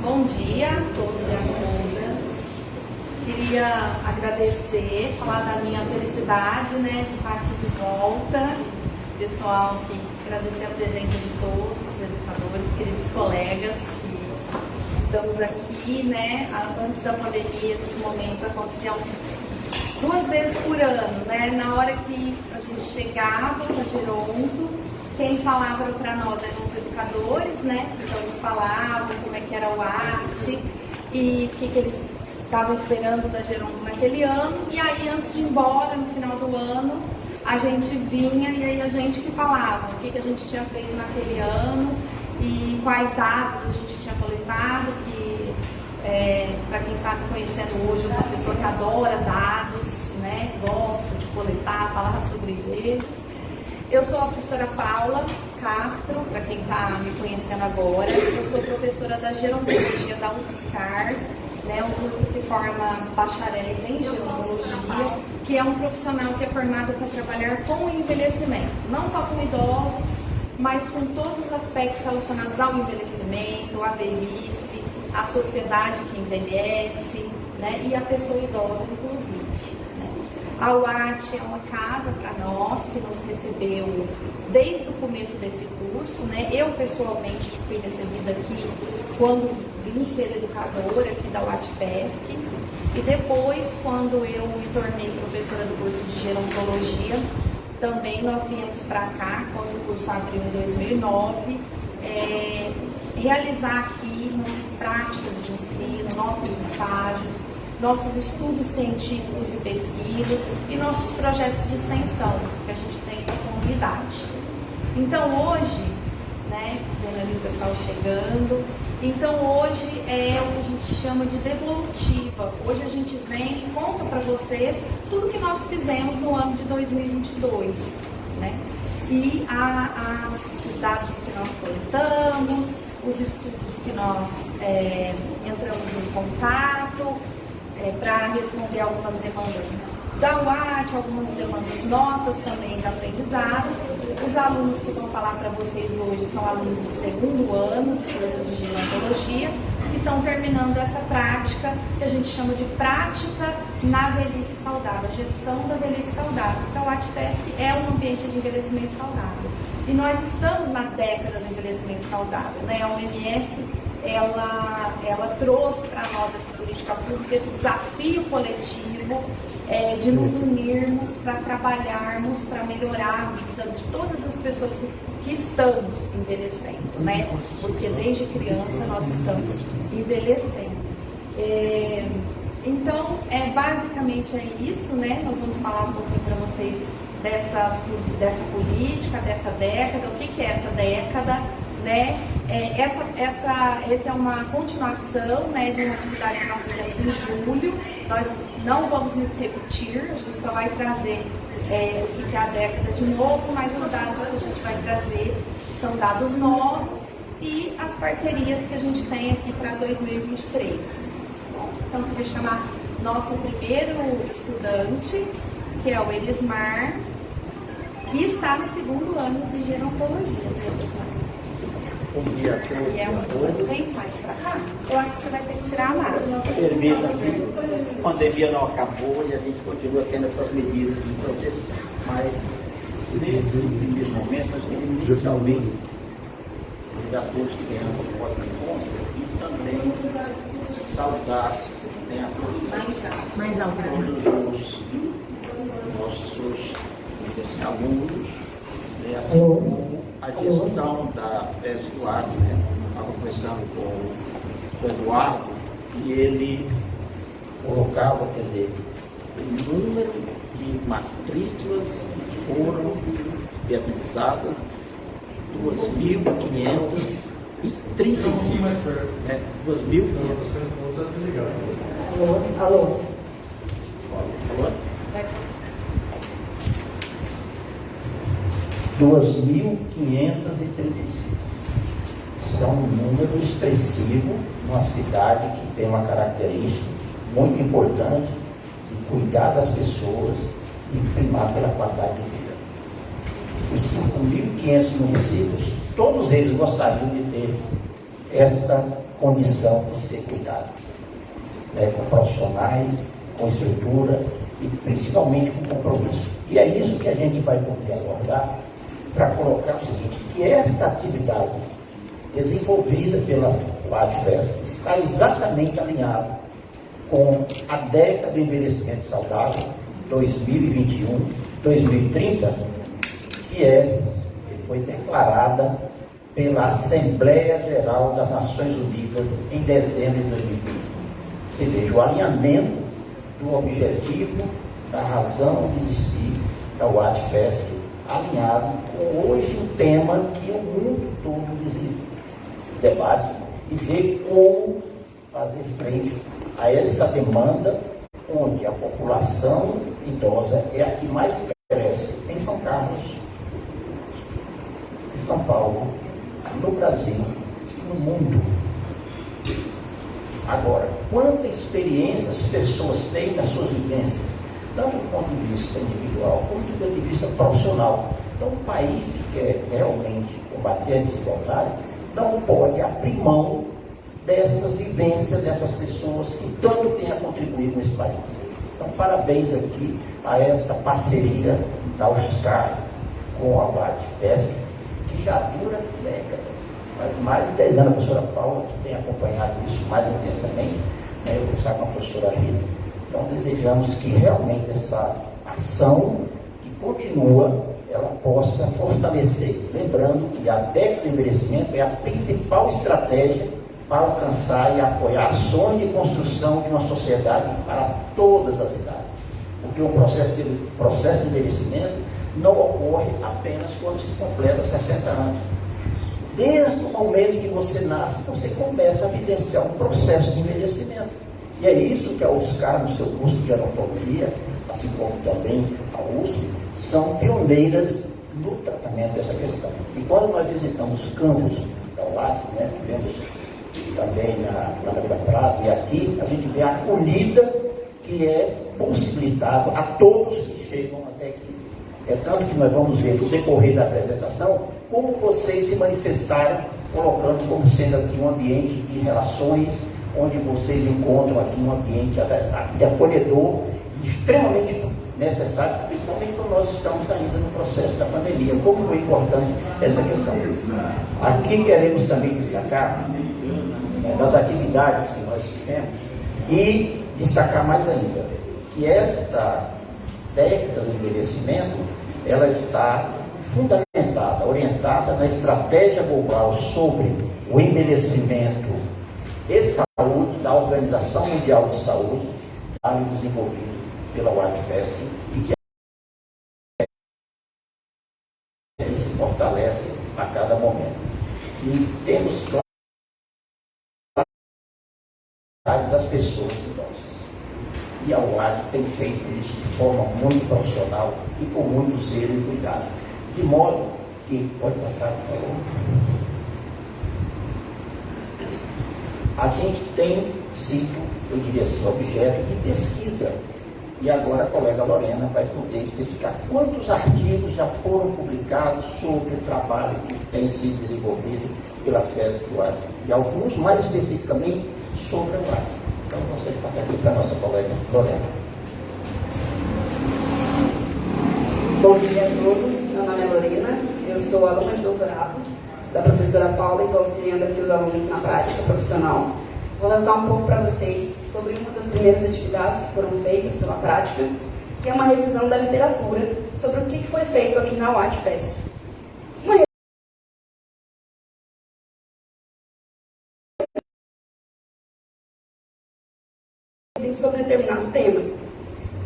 Bom dia a todos e a todas. Queria agradecer, falar da minha felicidade, né, de estar aqui de volta. Pessoal, assim, agradecer a presença de todos os educadores, queridos colegas que estamos aqui, né, antes da pandemia, esses momentos aconteciam 2 vezes por ano, né, na hora que a gente chegava na Geronto, quem falava para nós eram os educadores, né? Então eles falavam como é que era o AT e o que eles estavam esperando da Geronto naquele ano. E aí, antes de ir embora, no final do ano, a gente vinha e aí a gente que falava o que a gente tinha feito naquele ano e quais dados a gente tinha coletado, que para quem está me conhecendo hoje, eu sou uma pessoa que adora dados, né? Gosto de coletar, falar sobre eles. Eu sou a professora Paula Castro, para quem está me conhecendo agora. Eu sou professora da Gerontologia da UFSCar, né, um curso que forma bacharéis em Gerontologia, que é um profissional que é formado para trabalhar com o envelhecimento, não só com idosos, mas com todos os aspectos relacionados ao envelhecimento, à velhice, à sociedade que envelhece, né, e à pessoa idosa, inclusive. A UAT é uma casa para nós, que nos recebeu desde o começo desse curso, né? Eu, pessoalmente, fui recebida aqui quando vim ser educadora aqui da UAT-FESC. E depois, quando eu me tornei professora do curso de Gerontologia, também nós viemos para cá, quando o curso abriu em 2009, realizar aqui nossas práticas de ensino, nossos estágios, nossos estudos científicos e pesquisas e nossos projetos de extensão que a gente tem com a comunidade. Então hoje, né, vendo ali o pessoal chegando, então hoje é o que a gente chama de devolutiva. Hoje a gente vem e conta para vocês tudo que nós fizemos no ano de 2022, né? E os dados que nós coletamos, os estudos que nós entramos em contato, para responder algumas demandas da UAT, algumas demandas nossas também de aprendizado. Os alunos que vão falar para vocês hoje são alunos do 2º ano do curso de Gerontologia, que estão terminando essa prática, que a gente chama de prática na velhice saudável, gestão da velhice saudável, porque a UAT-FESC é um ambiente de envelhecimento saudável. E nós estamos na década do envelhecimento saudável, né? A OMS ela trouxe para nós essa política pública, esse desafio coletivo de nos unirmos para trabalharmos, para melhorar a vida de todas as pessoas que estamos envelhecendo, né? Porque desde criança nós estamos envelhecendo. Então, basicamente é isso, né? Nós vamos falar um pouquinho para vocês dessa política, dessa década, o que é essa década, né? Essa é uma continuação, né, de uma atividade que nós fizemos em julho. Nós não vamos nos repetir, a gente só vai trazer o que é a década de novo, mas os dados que a gente vai trazer são dados novos e as parcerias que a gente tem aqui para 2023. Bom, então, eu queria chamar nosso primeiro estudante, que é o Elismar, que está no 2º ano de Gerontologia. Bom dia a todos. E é uma coisa bem mais para cá. Eu acho que você vai ter que tirar a máscara. Permita que a pandemia não acabou e a gente continua tendo essas medidas de proteção. Mas, nesse primeiro momento, nós queremos inicialmente convidar todos que tenham a próxima encontro e também saudar, né, a todos os nossos alunos, né, assim como a gestão da FESC UAT, né? Estava conversando com o Eduardo e ele colocava, quer dizer, o número de matrículas que foram viabilizadas, 2.535, né? 2.500. Alô? Alô? 2.535. São um número expressivo numa cidade que tem uma característica muito importante de cuidar das pessoas e primar pela qualidade de vida. Os 5.500 municípios, todos eles gostariam de ter esta condição de ser cuidado, né, com profissionais, com estrutura e principalmente com compromisso. E é isso que a gente vai poder abordar para colocar o seguinte, que esta atividade desenvolvida pela WADFESC está exatamente alinhada com a década do envelhecimento saudável 2021-2030, que foi declarada pela Assembleia Geral das Nações Unidas em dezembro de 2020. Você veja, o alinhamento do objetivo, da razão de existir da WADFESC, alinhado com hoje o tema que o mundo todo debate e vê como fazer frente a essa demanda, onde a população idosa é a que mais cresce em São Carlos, em São Paulo, no Brasil, no mundo. Agora, quanta experiência as pessoas têm nas suas vivências, tanto do ponto de vista individual, quanto do ponto de vista profissional. Então, um país que quer realmente combater a desigualdade não pode abrir mão dessas vivências, dessas pessoas que tanto têm a contribuir com esse país. Então, parabéns aqui a esta parceria da UFSCar com a WADFESC, que já dura décadas. Faz mais de 10 anos, a professora Paula, que tem acompanhado isso mais intensamente, né? Eu vou estar com a professora Rita. Então, desejamos que realmente essa ação, que continua, ela possa fortalecer. Lembrando que a década do envelhecimento é a principal estratégia para alcançar e apoiar ações de construção de uma sociedade para todas as idades. Porque o processo de envelhecimento não ocorre apenas quando se completa 60 anos. Desde o momento que você nasce, você começa a vivenciar um processo de envelhecimento. E é isso que a UFSCar, no seu curso de gerontologia, assim como também a USP, são pioneiras no tratamento dessa questão. E quando nós visitamos campos da UAT, né, tivemos também na Vila Prado e aqui, a gente vê a acolhida que é possibilitada a todos que chegam até aqui. É tanto que nós vamos ver no decorrer da apresentação como vocês se manifestaram, colocando como sendo aqui um ambiente de relações, onde vocês encontram aqui um ambiente de acolhedor e extremamente necessário, principalmente quando nós estamos ainda no processo da pandemia. Como foi importante essa questão. Aqui queremos também destacar das atividades que nós tivemos e destacar mais ainda que esta década do envelhecimento, ela está fundamentada, orientada na estratégia global sobre o envelhecimento e saúde da Organização Mundial de Saúde, desenvolvido pela WADFESC, e que se fortalece a cada momento. E temos claro das pessoas idosas. E a UAD tem feito isso de forma muito profissional e com muito zelo e cuidado. De modo que, pode passar, por favor. A gente tem sido, eu diria assim, objeto de pesquisa. E agora a colega Lorena vai poder especificar quantos artigos já foram publicados sobre o trabalho que tem sido desenvolvido pela FESC do UAD. E alguns, mais especificamente, sobre o UAD. Então, eu gostaria de passar aqui para a nossa colega Lorena. Bom dia a todos, meu nome é Lorena, eu sou aluna de doutorado da professora Paula e estou auxiliando aqui os alunos na prática profissional. Vou lançar um pouco para vocês sobre uma das primeiras atividades que foram feitas pela prática, que é uma revisão da literatura sobre o que foi feito aqui na WADFESC. Sobre determinado tema.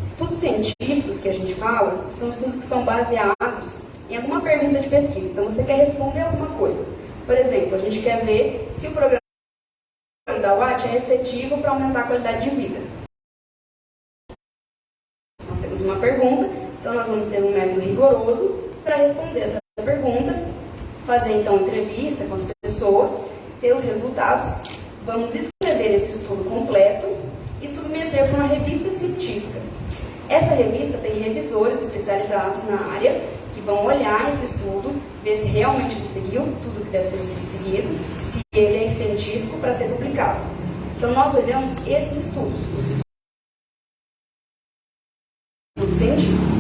Estudos científicos que a gente fala são estudos que são baseados em alguma pergunta de pesquisa. Então você quer responder alguma coisa. Por exemplo, a gente quer ver se o programa da UAT é efetivo para aumentar a qualidade de vida. Nós temos uma pergunta, então nós vamos ter um método rigoroso para responder essa pergunta, fazer então entrevista com as pessoas, ter os resultados, vamos escrever esse estudo completo e submeter para uma revista científica. Essa revista tem revisores especializados na área que vão olhar esse estudo, ver se realmente ele seguiu tudo que deve ter sido seguido, se ele é científico para ser publicado. aplicado. Então, nós olhamos esses estudos, os estudos científicos.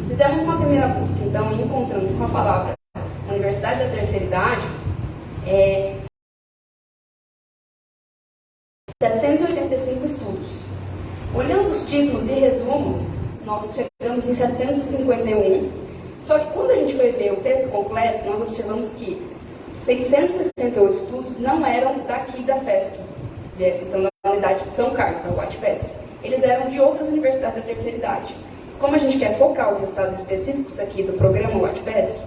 Fizemos uma primeira busca, então, e encontramos com a palavra Universidade da Terceira Idade, 785 estudos. Olhando os títulos e resumos, nós chegamos em 751, só que quando a gente foi ver o texto completo, nós observamos que 668 estudos não eram daqui da FESC, então da unidade de São Carlos, a UAT-FESC. Eles eram de outras universidades da terceira idade. Como a gente quer focar os resultados específicos aqui do programa UAT-FESC,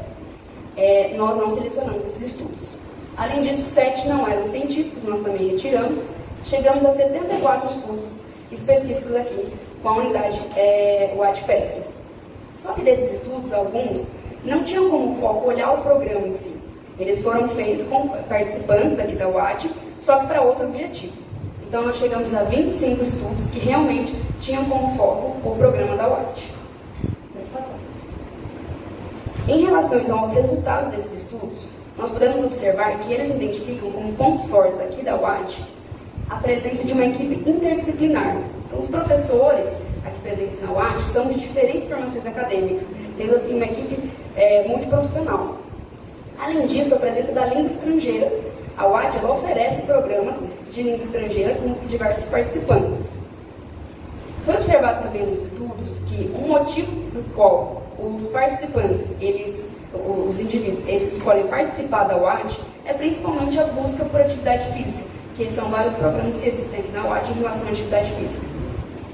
nós não selecionamos esses estudos. Além disso, 7 não eram científicos, nós também retiramos. Chegamos a 74 estudos específicos aqui com a unidade UAT-FESC. Só que desses estudos, alguns não tinham como foco olhar o programa em si. Eles foram feitos com participantes aqui da UAT, só que para outro objetivo. Então, nós chegamos a 25 estudos que realmente tinham como foco o programa da UAT. Pode passar. Em relação, então, aos resultados desses estudos, nós podemos observar que eles identificam como pontos fortes aqui da UAT a presença de uma equipe interdisciplinar. Então, os professores aqui presentes na UAT são de diferentes formações acadêmicas, tendo assim uma equipe multiprofissional. Além disso, a presença da língua estrangeira. A UAT ela oferece programas de língua estrangeira com diversos participantes. Foi observado também nos estudos que um motivo do qual os participantes, os indivíduos, eles escolhem participar da UAT é principalmente a busca por atividade física, que são vários programas que existem aqui na UAT em relação à atividade física.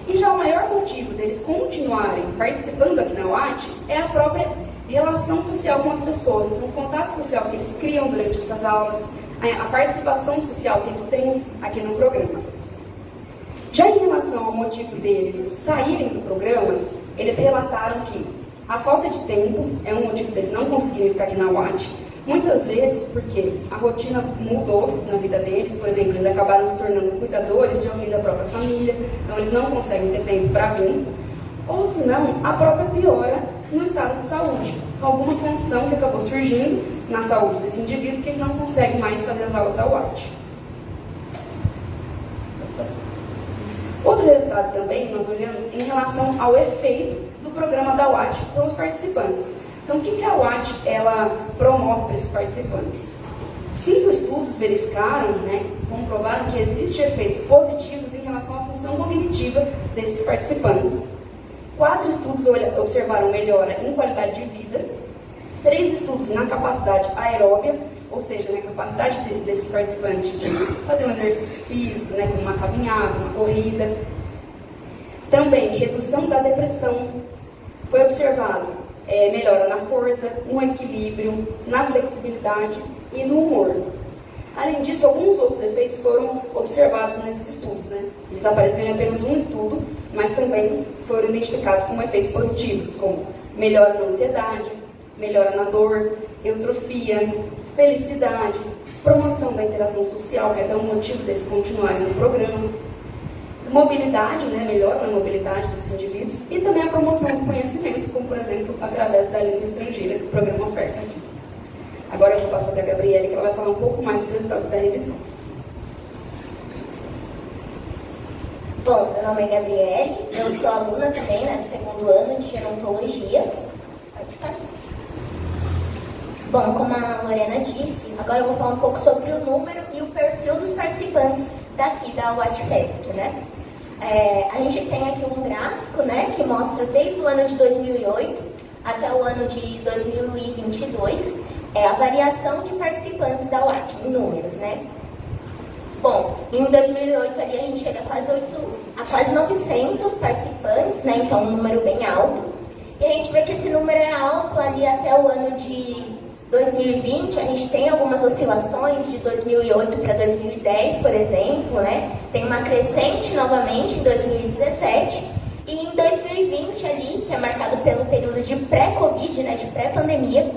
E já o maior motivo deles continuarem participando aqui na UAT é a própria relação social com as pessoas, então, o contato social que eles criam durante essas aulas, a participação social que eles têm aqui no programa. Já em relação ao motivo deles saírem do programa, eles relataram que a falta de tempo é um motivo deles não conseguirem ficar aqui na UAT, muitas vezes porque a rotina mudou na vida deles, por exemplo, eles acabaram se tornando cuidadores de alguém da própria família, então eles não conseguem ter tempo para vir, ou se não, a própria piora no estado de saúde, alguma condição que acabou surgindo na saúde desse indivíduo que ele não consegue mais fazer as aulas da UAT. Outro resultado também, nós olhamos em relação ao efeito do programa da UAT para os participantes. Então, o que a UAT ela promove para esses participantes? 5 estudos verificaram, comprovaram que existem efeitos positivos em relação à função cognitiva desses participantes. 4 estudos observaram melhora em qualidade de vida, 3 estudos na capacidade aeróbia, ou seja, na capacidade desses participantes de fazer um exercício físico, como uma caminhada, uma corrida. Também, redução da depressão. Foi observado melhora na força, no equilíbrio, na flexibilidade e no humor. Além disso, alguns outros efeitos foram observados nesses estudos. Eles apareceram em apenas um estudo, mas também foram identificados como efeitos positivos, como melhora na ansiedade, melhora na dor, eutrofia, felicidade, promoção da interação social, que é até um motivo deles continuarem no programa, mobilidade, melhora na mobilidade desses indivíduos, e também a promoção do conhecimento, como, por exemplo, através da língua estrangeira que o programa oferta aqui. Agora eu vou passar para a Gabriele, que ela vai falar um pouco mais dos resultados da revisão. Bom, meu nome é Gabriele, eu sou aluna também, do segundo ano de gerontologia. Pode passar. Bom, como a Lorena disse, agora eu vou falar um pouco sobre o número e o perfil dos participantes daqui da UAT-FESC, a gente tem aqui um gráfico, que mostra desde o ano de 2008 até o ano de 2022, a variação de participantes da UAT, em números, Bom, em 2008 ali a gente chega a quase 900 participantes, então um número bem alto. E a gente vê que esse número é alto ali até o ano de 2020, a gente tem algumas oscilações de 2008 para 2010, por exemplo, Tem uma crescente novamente em 2017 e em 2020 ali, que é marcado pelo período de pré-Covid, de pré-pandemia,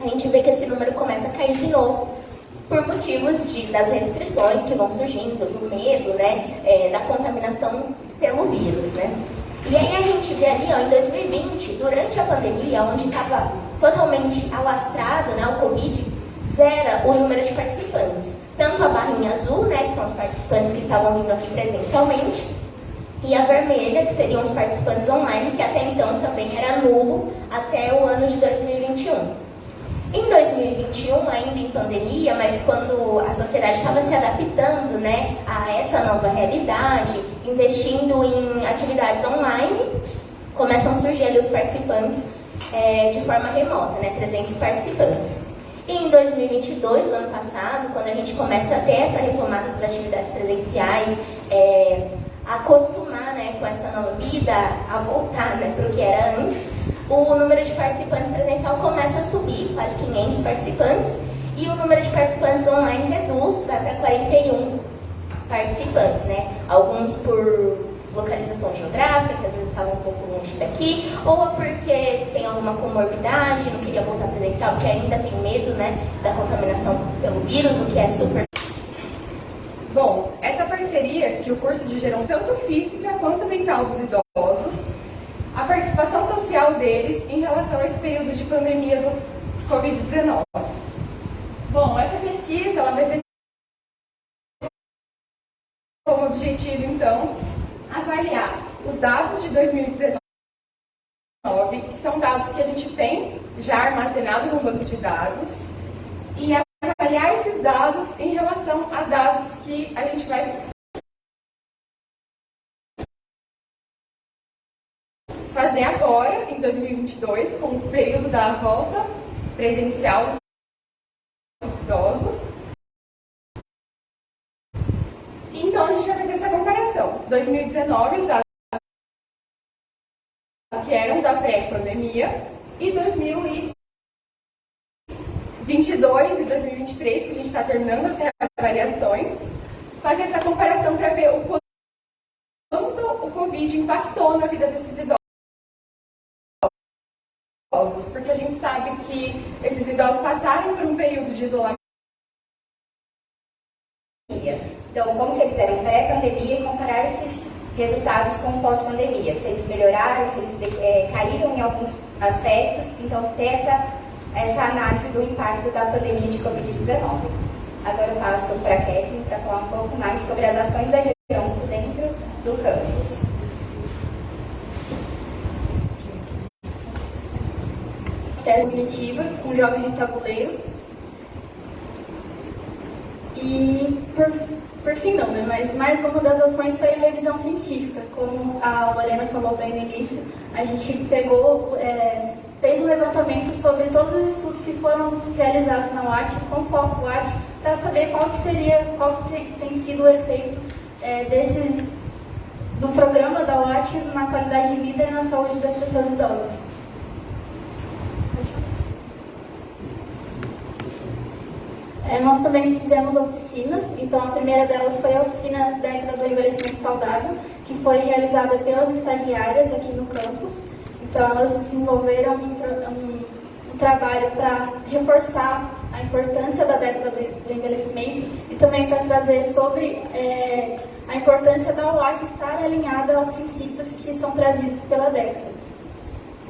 a gente vê que esse número começa a cair de novo por motivos das restrições que vão surgindo, do medo, da contaminação pelo vírus, E aí a gente vê ali, em 2020, durante a pandemia, onde estava totalmente alastrado, o Covid, zera o número de participantes. tanto a barrinha azul, né, que são os participantes que estavam vindo aqui presencialmente, e a vermelha, que seriam os participantes online, que até então também era nulo até o ano de 2021. Em 2021, ainda em pandemia, mas quando a sociedade estava se adaptando, né, a essa nova realidade, investindo em atividades online, começam a surgir ali os participantes de forma remota, né, 300 participantes. E em 2022, no ano passado, quando a gente começa a ter essa retomada das atividades presenciais, acostumar, né, com essa nova vida, a voltar, né, para o que era antes, o número de participantes presencial começa a subir, quase 500 participantes, e o número de participantes online reduz, vai para 41 participantes, né? Alguns por localização geográfica, que às vezes estavam um pouco longe daqui, ou porque tem alguma comorbidade, não queria voltar presencial, porque ainda tem medo, né, da contaminação pelo vírus, o que é super... Bom, essa parceria que o curso de gerou tanto física quanto mental dos idosos, a participação social deles em relação a esse período de pandemia do Covid-19. Bom, essa pesquisa ela vai ter como objetivo, então, avaliar os dados de 2019, que são dados que a gente tem já armazenado no banco de dados, e avaliar esses dados em relação a dados que a gente vai fazer agora, em 2022, com o período da volta presencial dos idosos. Então, a gente vai fazer essa comparação. 2019, os dados que eram da pré-pandemia, e 2022 e 2023, que a gente está terminando as reavaliações, fazer essa comparação para ver o quanto o Covid impactou na vida desses idosos. Porque a gente sabe que esses idosos passaram por um período de isolamento. Então, como que eles eram pré-pandemia e comparar esses resultados com pós-pandemia, se eles melhoraram, se eles caíram em alguns aspectos, então ter essa análise do impacto da pandemia de Covid-19. Agora eu passo para a Kathleen para falar um pouco mais sobre as ações da Geronto dentro do campus. Tese cognitiva, com jogos de tabuleiro. E, por fim não, né? Mas mais uma das ações foi a revisão científica. Como a Lorena falou bem no início, a gente pegou, fez um levantamento sobre todos os estudos que foram realizados na UART, com foco UART, para saber qual que tem sido o efeito do programa da UART na qualidade de vida e na saúde das pessoas idosas. Nós também fizemos oficinas, então a primeira delas foi a oficina Década do Envelhecimento Saudável, que foi realizada pelas estagiárias aqui no campus. Então elas desenvolveram um trabalho para reforçar a importância da década do envelhecimento e também para trazer sobre a importância da UART estar alinhada aos princípios que são trazidos pela década.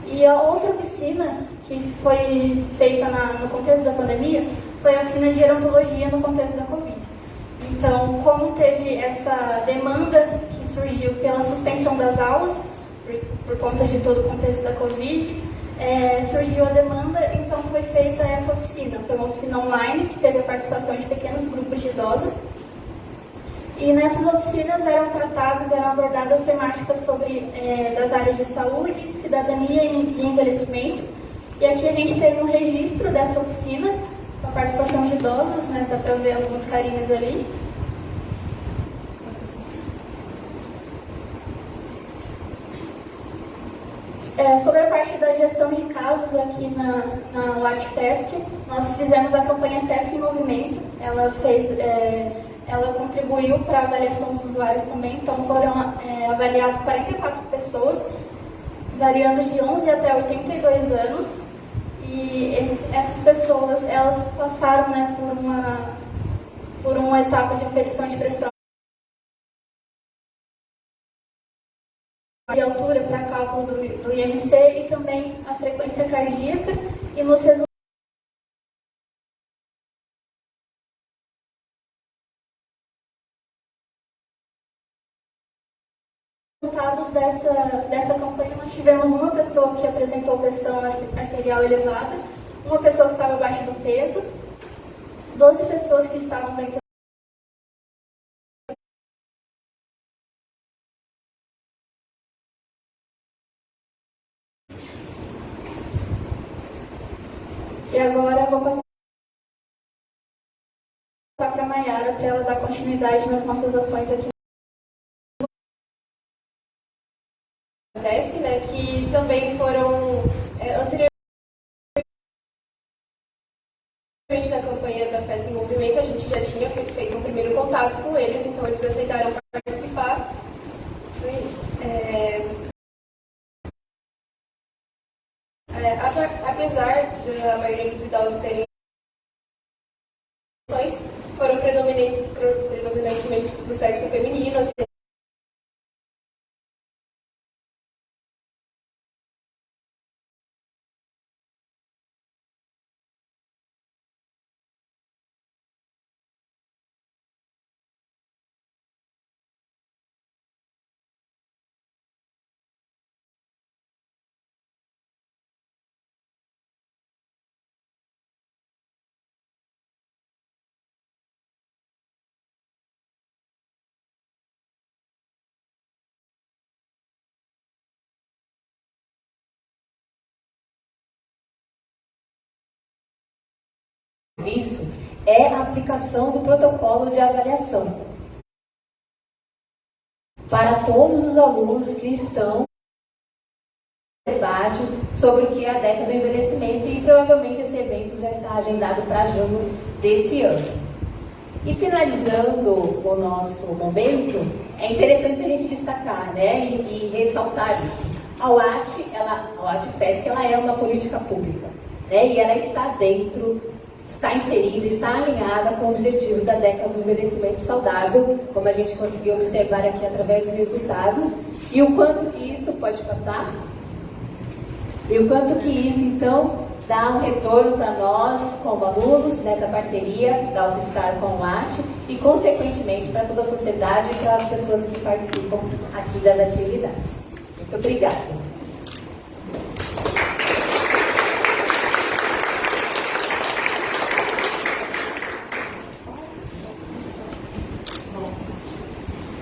E a outra oficina que foi feita no contexto da pandemia foi a oficina de gerontologia no contexto da Covid. Então, como teve essa demanda que surgiu pela suspensão das aulas, por conta de todo o contexto da Covid, surgiu a demanda, então foi feita essa oficina. Foi uma oficina online que teve a participação de pequenos grupos de idosos. E nessas oficinas eram abordadas temáticas sobre das áreas de saúde, cidadania e envelhecimento. E aqui a gente tem um registro dessa oficina, com a participação de idosos, né? Dá para ver algumas carinhas ali. Sobre a parte da gestão de casos aqui na UART-FESC, nós fizemos a campanha FESC em Movimento. Ela contribuiu para a avaliação dos usuários também, então foram avaliados 44 pessoas, variando de 11 até 82 anos. E essas pessoas, elas passaram, né, por uma etapa de aferição de pressão de altura para cálculo do IMC e também a frequência cardíaca. E nos resultados dessa campanha, nós tivemos uma pessoa que apresentou pressão arterial elevada, uma pessoa que estava abaixo do peso, 12 pessoas que estavam dentro. E agora eu vou passar para a Mayara para ela dar continuidade nas nossas ações aqui. FESC, né, que também foram anteriormente na campanha da FESC em Movimento, a gente já tinha feito um primeiro contato com eles, então eles aceitaram participar. Foi isso. Apesar da maioria dos idosos terem foram predominantemente do sexo feminino, assim, Isso é a aplicação do protocolo de avaliação para todos os alunos que estão no debate sobre o que é a década do envelhecimento, e provavelmente esse evento já está agendado para junho desse ano. E finalizando o nosso momento, é interessante a gente destacar, né, e ressaltar isso. A UAT-FESC, ela é uma política pública, né, e ela está inserida, está alinhada com objetivos da década do envelhecimento saudável, como a gente conseguiu observar aqui através dos resultados, e o quanto que isso pode passar, e o quanto que isso, então, dá um retorno para nós, como alunos, nessa parceria da UFSCar com o UAT, e, consequentemente, para toda a sociedade e para as pessoas que participam aqui das atividades. Muito obrigada.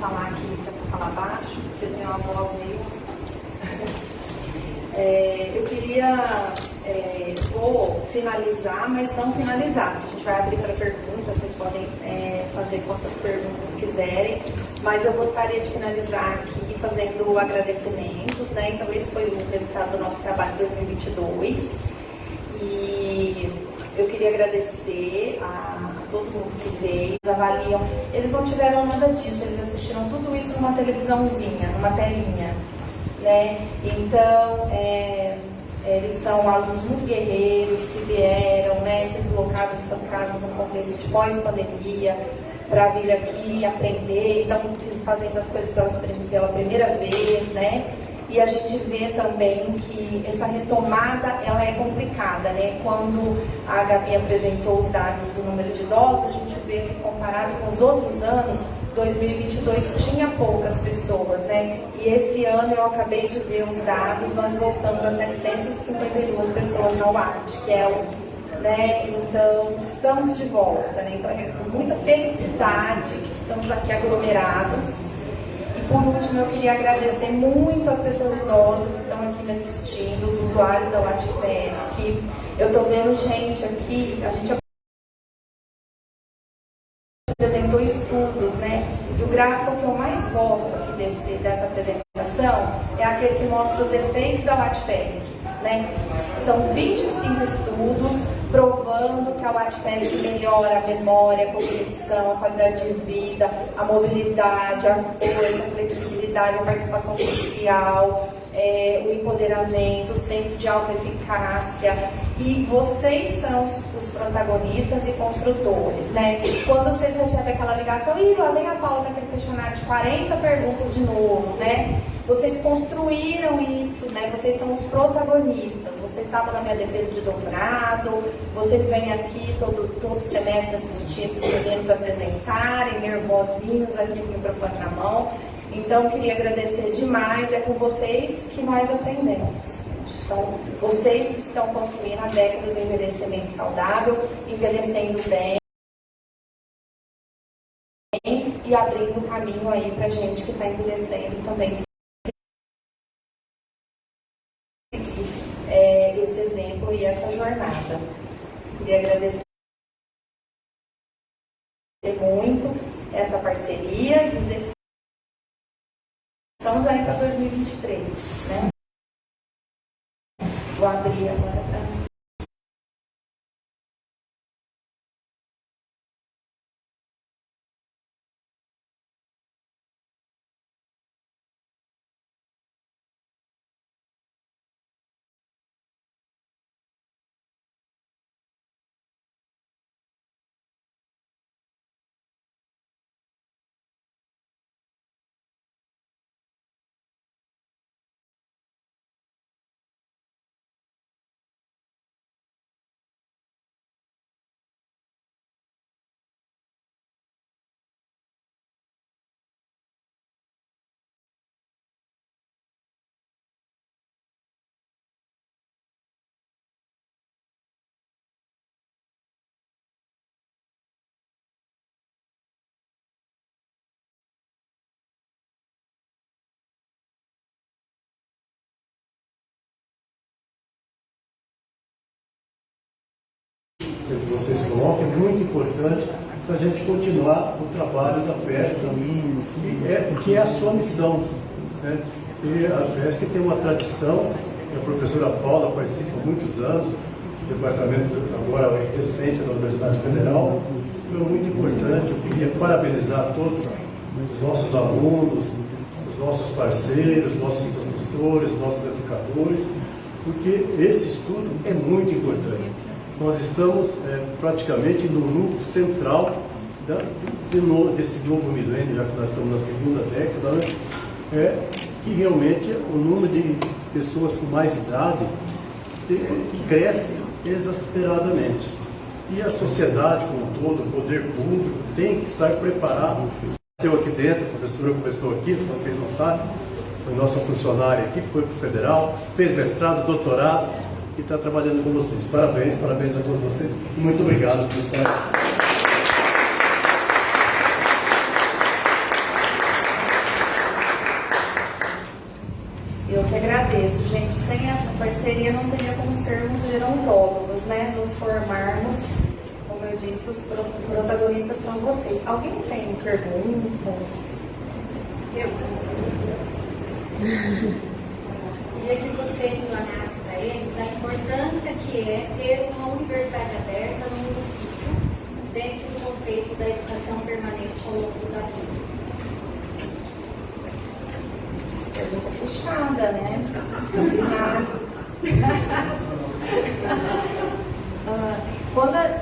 Falar aqui, para falar baixo, porque eu tenho uma voz meio... eu queria... vou finalizar, mas não finalizar. A gente vai abrir para perguntas, vocês podem fazer quantas perguntas quiserem, mas eu gostaria de finalizar aqui fazendo agradecimentos, né? Então, esse foi o resultado do nosso trabalho de 2022, e eu queria agradecer a todo mundo que veio. Eles avaliam, eles não tiveram nada disso, eles assistiram tudo isso numa televisãozinha, numa telinha, né? Então, eles são alunos muito guerreiros que vieram, né, se deslocaram de suas casas no contexto de pós-pandemia para vir aqui aprender, então fazendo as coisas pela primeira vez, né? E a gente vê também que essa retomada, ela é complicada, né? Quando a Gabi apresentou os dados do número de idosos, a gente vê que, comparado com os outros anos, 2022 tinha poucas pessoas, né? E esse ano eu acabei de ver os dados, nós voltamos a 752 pessoas na UAT, que é né? Então, estamos de volta, né? Então, é com muita felicidade que estamos aqui aglomerados. Por último, eu queria agradecer muito as pessoas idosas que estão aqui me assistindo, os usuários da UAT-FESC. Eu estou vendo gente aqui, a gente apresentou estudos, né? E o gráfico que eu mais gosto aqui dessa apresentação é aquele que mostra os efeitos da UAT-FESC, né? São 25 estudos provando que a UAT-FESC melhora a memória, a cognição, a qualidade de vida, a mobilidade, a força, a flexibilidade, a participação social, o empoderamento, o senso de autoeficácia. E vocês são os protagonistas e construtores, né? Quando vocês recebem aquela ligação, lá vem a Paula com aquele questionário de 40 perguntas de novo, né? Vocês construíram isso, né? Vocês são os protagonistas. Vocês estavam na minha defesa de doutorado, vocês vêm aqui todo semestre assistir esses meninos apresentarem, nervosinhos aqui com o microfone na mão. Então, queria agradecer demais, é com vocês que nós aprendemos. São vocês que estão construindo a década do envelhecimento saudável, envelhecendo bem e abrindo o caminho aí para a gente que está envelhecendo também seguir esse exemplo e essa jornada. Queria agradecer muito essa parceria, dizer que estamos aí para 2023, né? Vou abrir agora para... Que vocês colocam, é muito importante para a gente continuar o trabalho da festa, que é a sua missão, né? E a festa tem uma tradição, a professora Paula participa há muitos anos, do departamento agora recente da Universidade Federal, foi muito importante. Eu queria parabenizar todos os nossos alunos, os nossos parceiros, nossos professores, nossos educadores, porque esse estudo é muito importante. Nós estamos praticamente no núcleo central desse novo milênio, já que nós estamos na segunda década, né? Que realmente o número de pessoas com mais idade cresce exasperadamente. E a sociedade como um todo, o poder público, tem que estar preparado. Eu aqui dentro, a professora começou aqui, se vocês não sabem, a nossa funcionária aqui foi para o federal, fez mestrado, doutorado, e está trabalhando com vocês. Parabéns, parabéns a todos vocês. Muito obrigado por estar aqui. Eu que agradeço, gente. Sem essa parceria não teria como sermos gerontólogos, né? Nos formarmos. Como eu disse, os protagonistas são vocês. Alguém tem perguntas? Eu queria que você explanasse para eles a importância que é ter uma universidade aberta no município, dentro do conceito da educação permanente ao longo da vida. Pergunta puxada, né?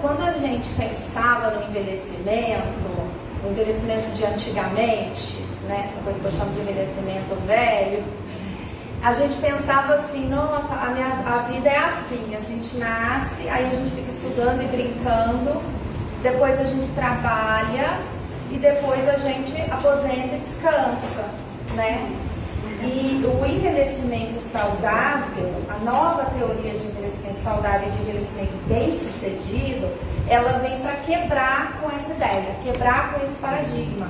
Quando a gente pensava no envelhecimento de antigamente, né? Uma coisa que eu chamo de envelhecimento velho, a gente pensava assim, nossa, a vida é assim, a gente nasce, aí a gente fica estudando e brincando, depois a gente trabalha e depois a gente aposenta e descansa, né? E o envelhecimento saudável, a nova teoria de envelhecimento saudável e de envelhecimento bem-sucedido, ela vem para quebrar com essa ideia, quebrar com esse paradigma.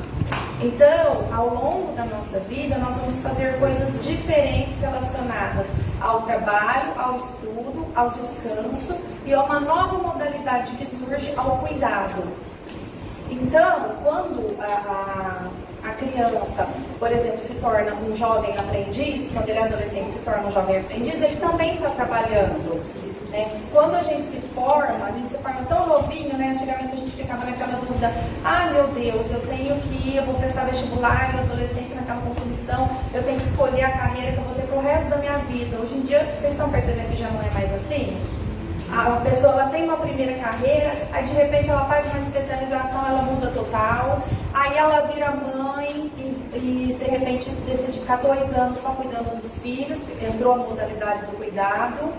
Então, ao longo da nossa vida, nós vamos fazer coisas diferentes relacionadas ao trabalho, ao estudo, ao descanso e a uma nova modalidade que surge ao cuidado. Então, quando a criança, por exemplo, se torna um jovem aprendiz, quando ele é adolescente se torna um jovem aprendiz, ele também está trabalhando, né? Quando a gente se forma tão novinho, né? Antigamente a gente ficava naquela dúvida, meu Deus, eu tenho que ir, eu vou prestar vestibular, adolescente naquela consumição, eu tenho que escolher a carreira que eu vou ter pro resto da minha vida. Hoje em dia, vocês estão percebendo que já não é mais assim? A pessoa ela tem uma primeira carreira, aí de repente ela faz uma especialização, ela muda total, aí ela vira mãe e de repente decide ficar 2 anos só cuidando dos filhos, entrou a modalidade do cuidado,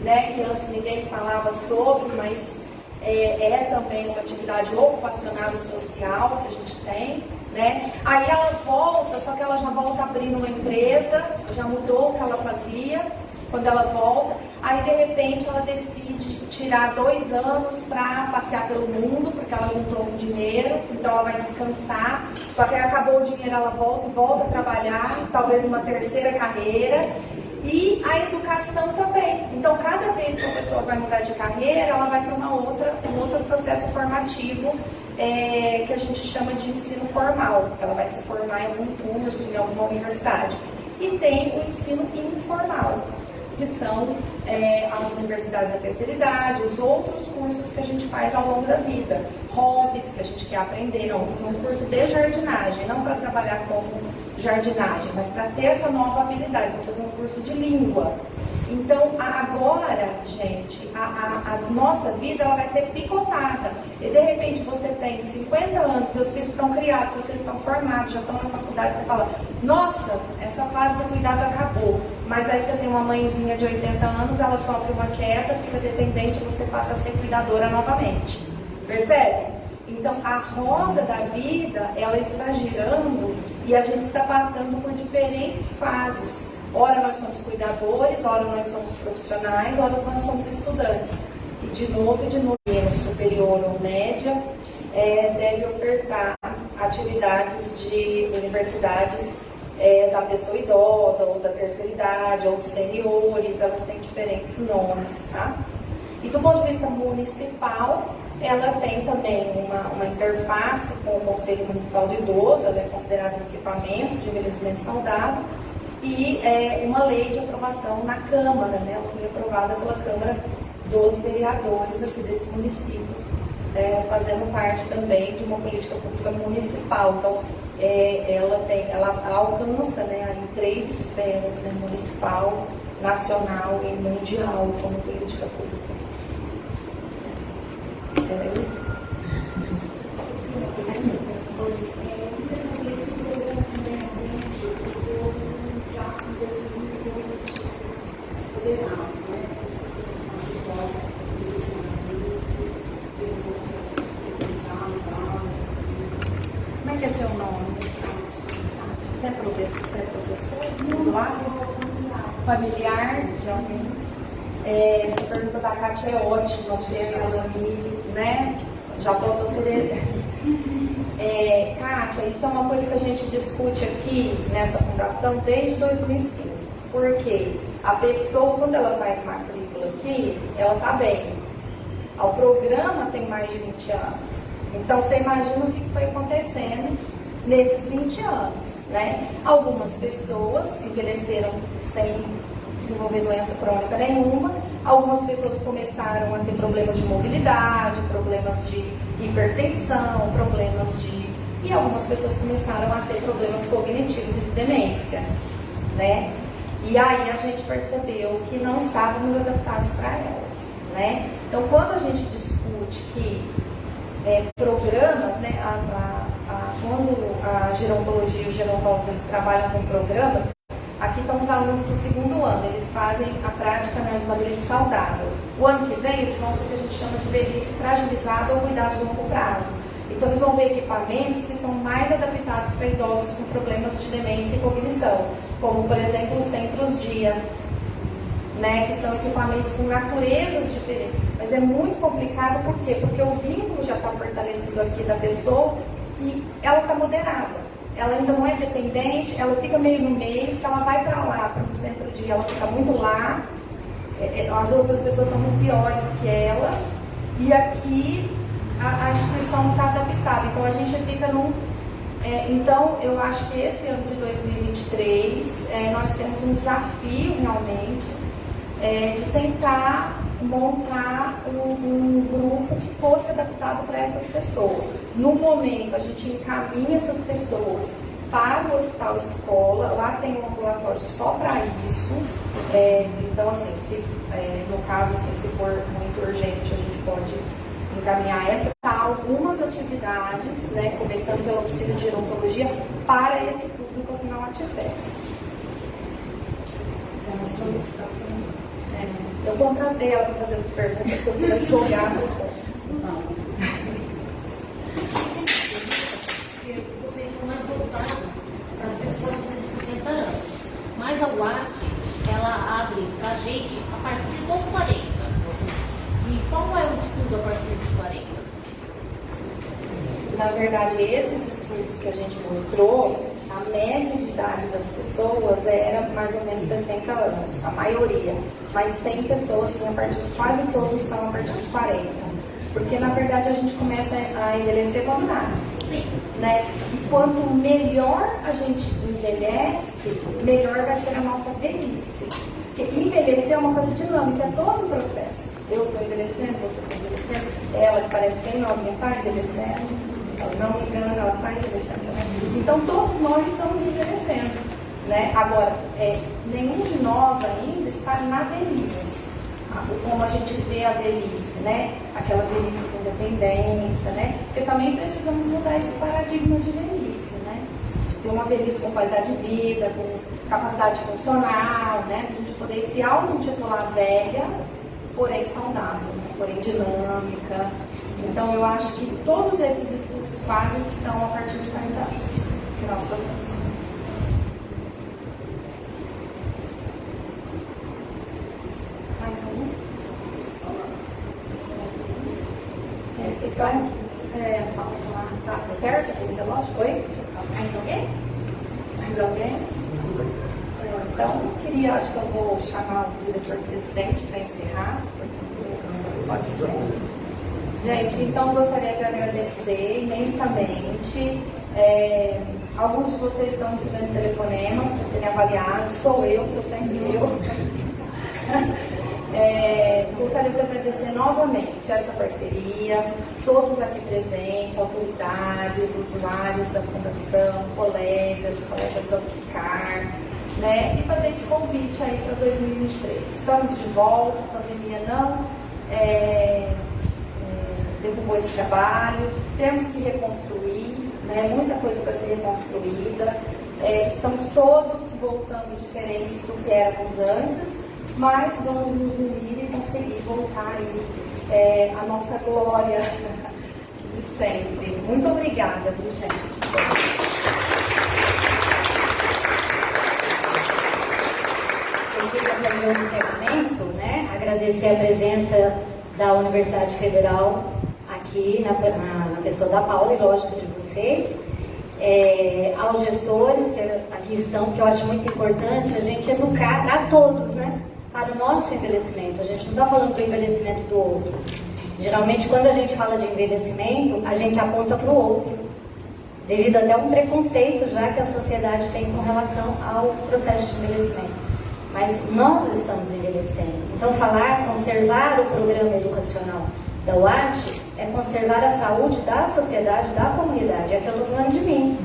né, que antes ninguém falava sobre, mas é também uma atividade ocupacional e social que a gente tem, né? Aí ela volta, só que ela já volta abrindo uma empresa, já mudou o que ela fazia quando ela volta. Aí de repente ela decide tirar 2 anos para passear pelo mundo, porque ela juntou um dinheiro, então ela vai descansar. Só que aí acabou o dinheiro, ela volta a trabalhar, talvez uma terceira carreira. E a educação também. Então, cada vez que a pessoa vai mudar de carreira, ela vai para um outro processo formativo que a gente chama de ensino formal. Ela vai se formar em algum curso, em alguma universidade. E tem o ensino informal, que são as universidades da terceira idade, os outros cursos que a gente faz ao longo da vida. Hobbies que a gente quer aprender, não, fazer um curso de jardinagem, não para trabalhar como jardinagem, mas para ter essa nova habilidade, vou fazer um curso de língua. Então, agora, gente, a nossa vida ela vai ser picotada. E de repente você tem 50 anos, seus filhos estão criados, seus filhos estão formados, já estão na faculdade, você fala, nossa, essa fase do cuidado acabou. Mas aí você tem uma mãezinha de 80 anos, ela sofre uma queda, fica dependente, você passa a ser cuidadora novamente. Percebe? Então, a roda da vida, ela está girando e a gente está passando por diferentes fases. Ora nós somos cuidadores, ora nós somos profissionais, ora nós somos estudantes. E de novo, superior ou média, deve ofertar atividades de universidades da pessoa idosa, ou da terceira idade, ou seniores, elas têm diferentes nomes, tá? E do ponto de vista municipal, ela tem também uma interface com o Conselho Municipal do Idoso, ela é considerada um equipamento de envelhecimento saudável, e uma lei de aprovação na Câmara, né? Ela foi aprovada pela Câmara dos Vereadores aqui desse município, fazendo parte também de uma política pública municipal. Então, ela alcança, né, em 3 esferas, né, municipal, nacional e mundial, como política pública. É isso? Como é que é seu nome? Você é professor? Usuário? Familiar de alguém? Essa pergunta da Kátia é ótima, porque ela né? Já posso oferecer. Kátia, isso é uma coisa que a gente discute aqui nessa fundação desde 2005. Por quê? A pessoa, quando ela faz matrícula aqui, ela está bem. O programa tem mais de 20 anos. Então, você imagina o que foi acontecendo nesses 20 anos, né? Algumas pessoas envelheceram sem desenvolver doença crônica nenhuma, algumas pessoas começaram a ter problemas de mobilidade, problemas de hipertensão, e algumas pessoas começaram a ter problemas cognitivos e de demência, né? E aí a gente percebeu que não estávamos adaptados para elas, né? Então, quando a gente discute que programas, né, quando a gerontologia e os gerontólogos eles trabalham com programas, aqui estão os alunos do 2º ano, eles fazem a prática na velhice saudável. O ano que vem eles vão ter o que a gente chama de velhice fragilizada ou cuidado de longo prazo. Então eles vão ver equipamentos que são mais adaptados para idosos com problemas de demência e cognição, como por exemplo os centros-dia, né, que são equipamentos com naturezas diferentes. Mas é muito complicado, por quê? Porque o vínculo já está fortalecido aqui da pessoa e ela está moderada. Ela ainda não é dependente, ela fica meio no meio. Se ela vai para lá, para o centro-dia, ela fica muito lá. As outras pessoas estão muito piores que ela. E aqui a instituição não está adaptada. Então a gente fica num... então eu acho que esse ano de 2023 nós temos um desafio realmente de tentar montar um grupo que fosse adaptado para essas pessoas. No momento, a gente encaminha essas pessoas para o hospital escola, lá tem um ambulatório só para isso. Então, assim, no caso, assim, se for muito urgente, a gente pode encaminhar algumas atividades, né, começando pela oficina de gerontologia, para esse público aqui na UATFES. A solicitação. Eu contratei ela para fazer essa pergunta, porque eu queria jogar no ponto. Vocês vão a gente a partir dos 40. E qual é o estudo a partir dos 40? Na verdade, esses estudos que a gente mostrou, a média de idade das pessoas era mais ou menos 60 anos, a maioria. Mas tem pessoas, sim, quase todos são a partir de 40. Porque, na verdade, a gente começa a envelhecer quando nasce. Sim. Né? E quanto melhor a gente envelhece, melhor vai ser a nossa velhice. Porque envelhecer é uma coisa dinâmica, é todo o processo. Eu estou envelhecendo, você está envelhecendo, ela que parece bem novinha está envelhecendo. Não me engano, ela está envelhecendo também. Então, todos nós estamos envelhecendo. Né? Agora, nenhum de nós ainda está na velhice. Como a gente vê a velhice, né? Aquela velhice com independência, né? Porque também precisamos mudar esse paradigma de velhice, né? De ter uma velhice com qualidade de vida, com capacidade funcional, né? De a gente poder se auto-intitular velha, porém saudável, né? Porém dinâmica. Então, eu acho que todos esses estudos fazem que são a partir de 40 anos que nós trouxemos. Mais um? Então, tá certo? O relógio? Oi? Mais alguém? Mais alguém? Então, acho que eu vou chamar o diretor-presidente para encerrar. Pode ser. Gente, então gostaria de agradecer imensamente. Alguns de vocês estão recebendo telefonemas para serem avaliados. Sou sempre eu. Gostaria de agradecer novamente essa parceria, todos aqui presentes, autoridades, usuários da Fundação, colegas da UFSCar, né? E fazer esse convite aí para 2023. Estamos de volta, a pandemia não derrubou esse trabalho, temos que reconstruir, né? Muita coisa para ser reconstruída. Estamos todos voltando diferentes do que éramos antes, mas vamos nos unir e conseguir voltar aí a nossa glória de sempre. Muito obrigada, viu, gente? Eu queria fazer um encerramento, né? Agradecer a presença da Universidade Federal aqui, na pessoa da Paula e, lógico, de vocês. Aos gestores que aqui estão, que eu acho muito importante a gente educar a todos, né? Para o nosso envelhecimento. A gente não está falando do envelhecimento do outro. Geralmente, quando a gente fala de envelhecimento, a gente aponta para o outro, devido até a um preconceito já que a sociedade tem com relação ao processo de envelhecimento. Mas nós estamos envelhecendo. Então, conservar o programa educacional da UAT é conservar a saúde da sociedade, da comunidade. Aqui eu estou falando de mim.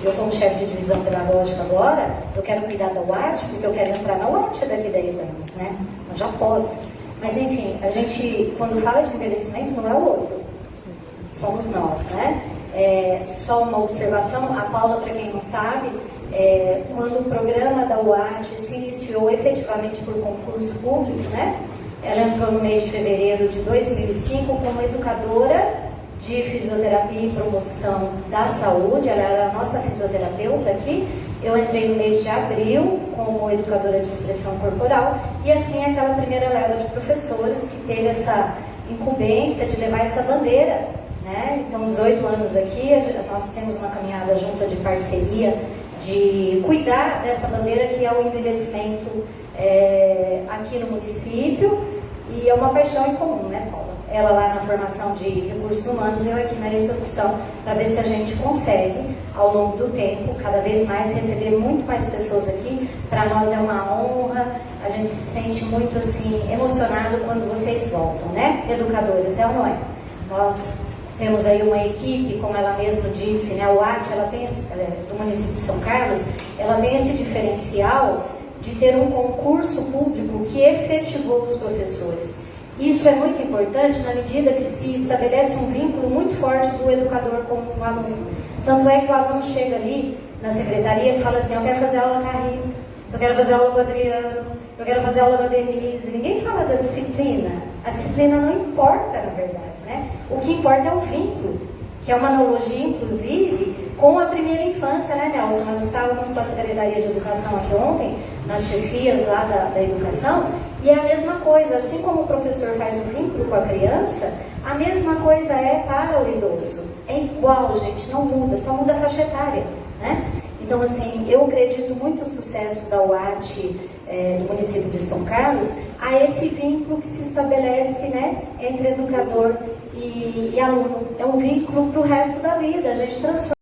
Eu, como chefe de divisão pedagógica agora, eu quero cuidar da UAT, porque eu quero entrar na UAT daqui a 10 anos, né? Eu já posso. Mas, enfim, a gente, quando fala de envelhecimento, não é o outro. Somos nós, né? Só uma observação, a Paula, para quem não sabe, quando o programa da UAT se iniciou efetivamente por concurso público, né? Ela entrou no mês de fevereiro de 2005 como educadora de fisioterapia e promoção da saúde. Ela era a nossa fisioterapeuta aqui. Eu entrei no mês de abril como educadora de expressão corporal e assim aquela primeira leva de professores que teve essa incumbência de levar essa bandeira, né? Então, os 8 anos aqui, nós temos uma caminhada junta de parceria de cuidar dessa bandeira que é o envelhecimento aqui no município, e é uma paixão em comum, né, Paula? Ela lá na formação de recursos humanos, eu aqui na execução, para ver se a gente consegue, ao longo do tempo, cada vez mais receber muito mais pessoas aqui. Para nós é uma honra, a gente se sente muito assim emocionado quando vocês voltam, né? Educadores, é ou não é? Nós temos aí uma equipe, como ela mesma disse, né? O AT, ela tem do município de São Carlos, ela tem esse diferencial de ter um concurso público que efetivou os professores. Isso é muito importante na medida que se estabelece um vínculo muito forte do educador com o aluno. Tanto é que o aluno chega ali na secretaria e fala assim: eu quero fazer aula com a Rita, eu quero fazer aula com o Adriano, eu quero fazer aula com a Denise. Ninguém fala da disciplina. A disciplina não importa, na verdade, né? O que importa é o vínculo, que é uma analogia, inclusive, com a primeira infância, né, Nelson? Nós estávamos com a Secretaria de Educação aqui ontem, nas chefias lá da educação, E é a mesma coisa, assim como o professor faz o vínculo com a criança, a mesma coisa é para o idoso. É igual, gente, não muda, só muda a faixa etária, né? Então, assim, eu acredito muito no sucesso da UAT do município de São Carlos, a esse vínculo que se estabelece, né, entre educador e aluno. É um vínculo para o resto da vida, a gente transforma